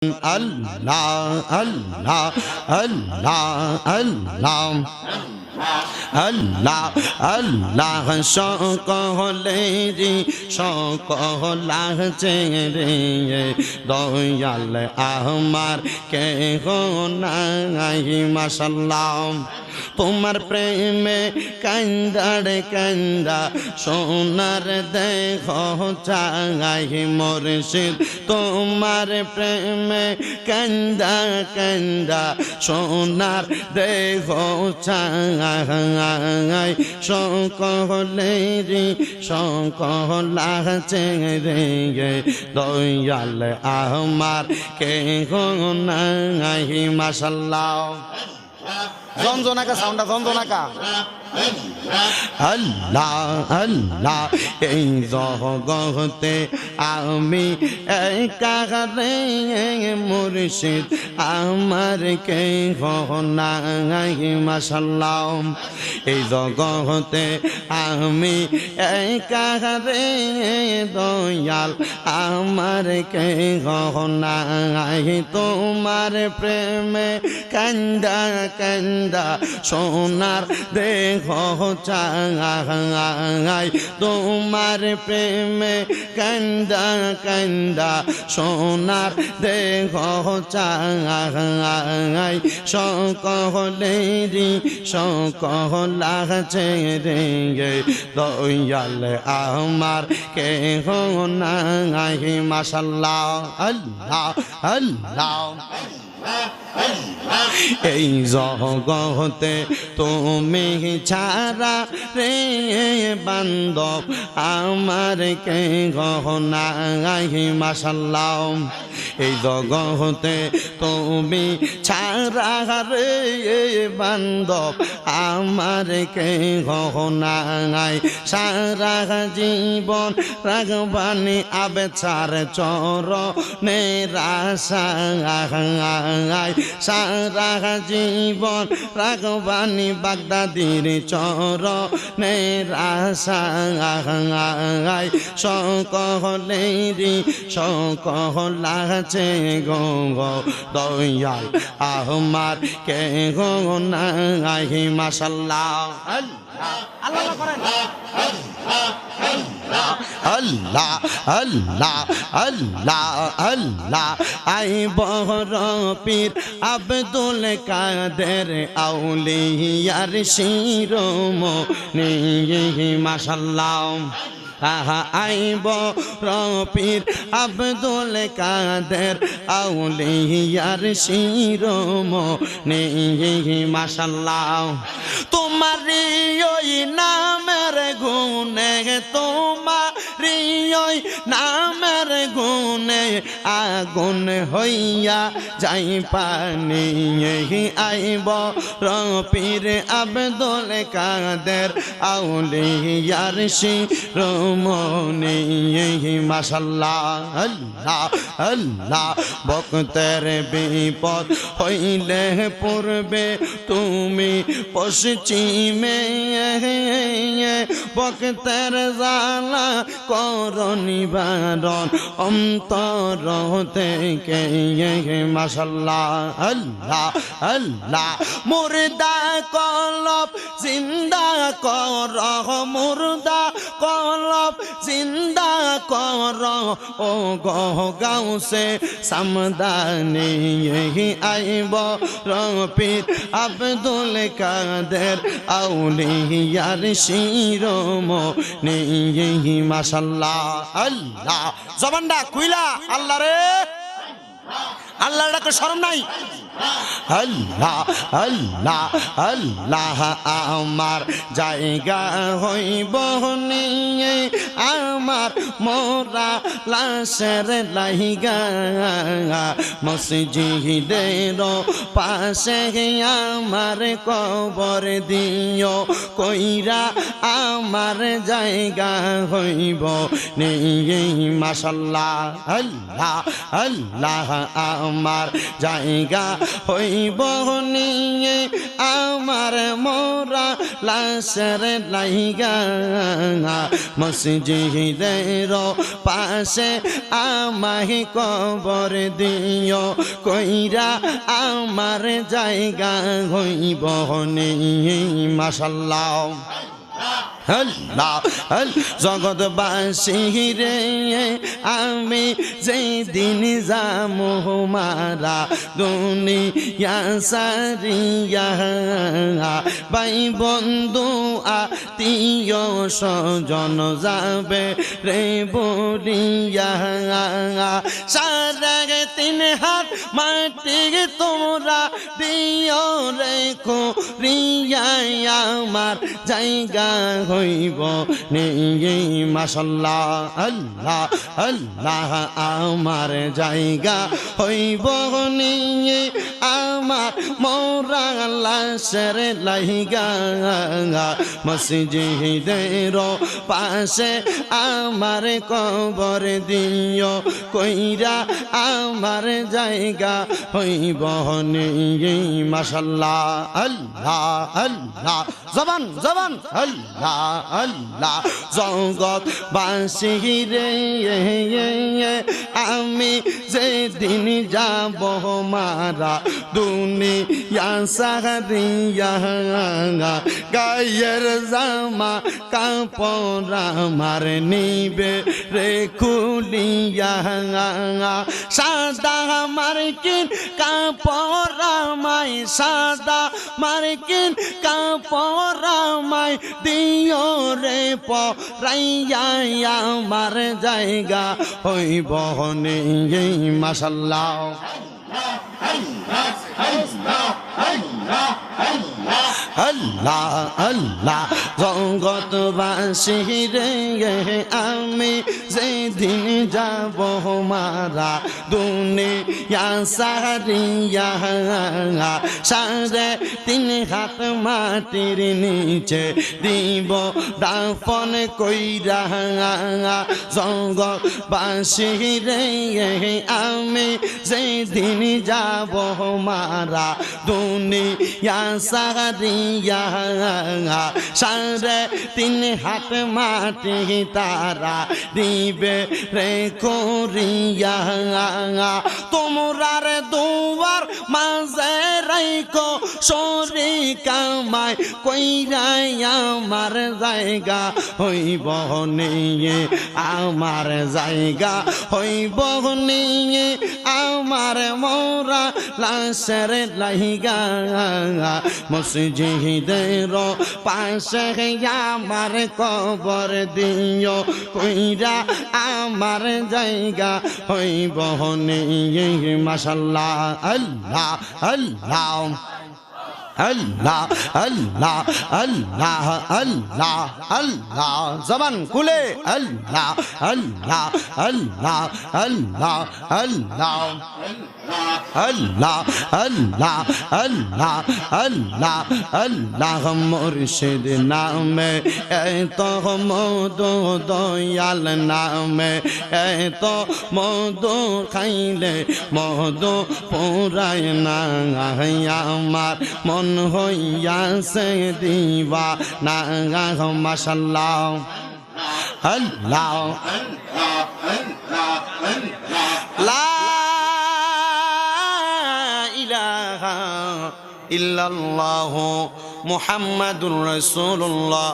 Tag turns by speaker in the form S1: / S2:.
S1: Allah, Allah, Allah, Allah. Allah, Allah, সকলেরই সকল চেরে দয়াল আমার কেহ নাই মাশাআল্লাহ। তোমার প্রেমে কান্দাড়ে কান্দা সোনার দেহ চাই মুর্শিদ, তোমার প্রেমে কান্দা কান্দা সোনার দেহ চাই সকলেরই সকল চেরে দয়াল আমার কেহ নাই মাশাআল্লাহ। জনজনাকা সাউন্ডটা জনজনাকা। আল্লাহ আল্লাহ এই জগতে আমি একারে মুর্শিদ আমার কেহ নাই মাশাআল্লাহ। এই জগতে আমি একারে দয়াল আমার কেহ নাই, তোমার প্রেমে কান্দা কান্দা সোনার দেহ চাই, তোমার প্রেমে কান্দা কান্দা সোনার দেহ চাই সকলেরই সকল চেরে দয়াল আমার কেহ নাই মাশাআল্লাহ। আল্লাহ আল্লাহ এই জগতে তুমি ছাড়া রে বান্ধব আমার কেহ নাই মাশাআল্লাহ। এই জগতে তুমি ছাড়া রে বান্ধব আমার কেহ নাই, সারা জীবন রাগবানি আবেচার চরণে আশায়, সারা জীবন রাগবানি বাগদাদির চরণে আশায় সকলেরই সকল আছে গো দয়াল আমার কেহ নাই মাশাআল্লাহ। আল্লাহ করেন আল্লাহ আল্লাহ আল্লাহ আল্লাহ। আই বহর পীর আব্দুল কাদের আউলিয়ার শিরোমণি মাশাআল্লাহ। আইব রপির আব্দুল কাদের আউলিয়ার শিরোমণি মাশাআল্লাহ। তোমারই ওই নামের গুণে তোমারই ওই নামের গুণে আগুন হইয়া যাই পানি, আইব রপির আব্দুল কাদের আউলিয়ার শিরোমণি মাশাআল্লাহ। আল্লাহ আল্লাহ ভক্তের বিপদ হইলে পূর্বে তুমি পশ্চিমে, ভক্তের জ্বালা কর নিবারণ অন্তর থেকে মাশাআল্লাহ। আল্লাহ আল্লাহ মুর্দা কলব জিন্দা কর, মুর্দা কলব জিন্দা কর ও গো গাউসে সামদানি, আইব রপির আব্দুল কাদের আউলিয়ার শিরোমণি মাশাআল্লাহ। আল্লাহ জবানটা খুইলা আল্লাহ রে আল্লাহর ডাকে শরম নাই। আল্লাহ আল্লাহ আল্লাহ আমার জায়গা হইব নিয়ে আমার মোরা লাশের লাইগা, মসজিদের পাশে আমার কবর দিও কইরা আমার জায়গা হইব নিয়ে মাশাআল্লাহ। আল্লাহ আল্লাহ আমার জায়গা হইব নিয়ে আমার মোরা লাশের লাইগা মসজিদের পাশে আমায় কবর দিও কইরা আমার জায়গা হইব নিয়ে মাশাআল্লাহ আল্লাহ জগৎবাসী রে আমি যেদিন যামু মারা দুনিয়া সারিয়া ভাই বন্ধু আত্মীয় স্বজন যাবে রে বলিয়া সারা 3 হাত মাটি তোমরা দিও রে রিয়া আমার জায়গা হইব নিয়ে মাশাআল্লাহ আল্লাহ আল্লাহ আমার জায়গা হইব নিয়ে আমার মোরা লাশের লাইগা মসজিদের পাশে আমার কবর দিও কইরা আমার জায়গা হইব নিয়ে মাশাআল্লাহ আল্লাহ আল্লাহ জবান জবান আল্লাহ আল্লাহ জগৎবাসী রে আমি যেদিন যাব মারা দুনিয়া সারিয়া গায়ের জামা কাপড় আমার নিবে রে খুলিয়া সাদা মার্কিন কাপড় আমায় সাদা মার্কিন কাপড় আমায় দিও রে পরাইয়া আমার জায়গা হইব নিয়ে মাশাআল্লাহ আল্লাহ আল্লাহ জগৎবাসী রে আমি যেদিন যাব মারা দুনিয়া সারিয়া 3.5 হাত মাটির নিচে দিব দাফন কইরা জগৎবাসী রে আমি যেদিন যাব মারা দুনিয়া সারিয়া 3.5 হাত মাটি তারা দিবে রে করিয়া তোমরার দুয়ার মাঝে রাইখো শরীক আমায় কইরা আমার জায়গা হইব নিয়ে আমার জায়গা হইব নিয়ে আমার মোরা লাশের লাইগা মসজিদের পাশে আমার কবর দিও কইরা আমার জায়গা হইব নিয়ে মাশাআল্লাহ আল্লাহ আল্লাহ আল্লাহ আল্লাহ আল্লাহ আল্লাহ আল্লাহ জবান খুলে আল্লাহ আল্লাহ আল্লাহ আল্লাহ আল্লাহ আল্লাহ আল্লাহ আল্লাহ আল্লাহ আল্লাহ মুর্শিদ নামে এত মধু দয়াল নামে এত মধু খাইলে মধু পুরায় না আমার মন হইয়াছে দিওয়ানা মাশাআল্লাহ আল্লাহ লা ইলাহা ইল্লাল্লাহু মুহাম্মাদুর রাসূলুল্লাহ।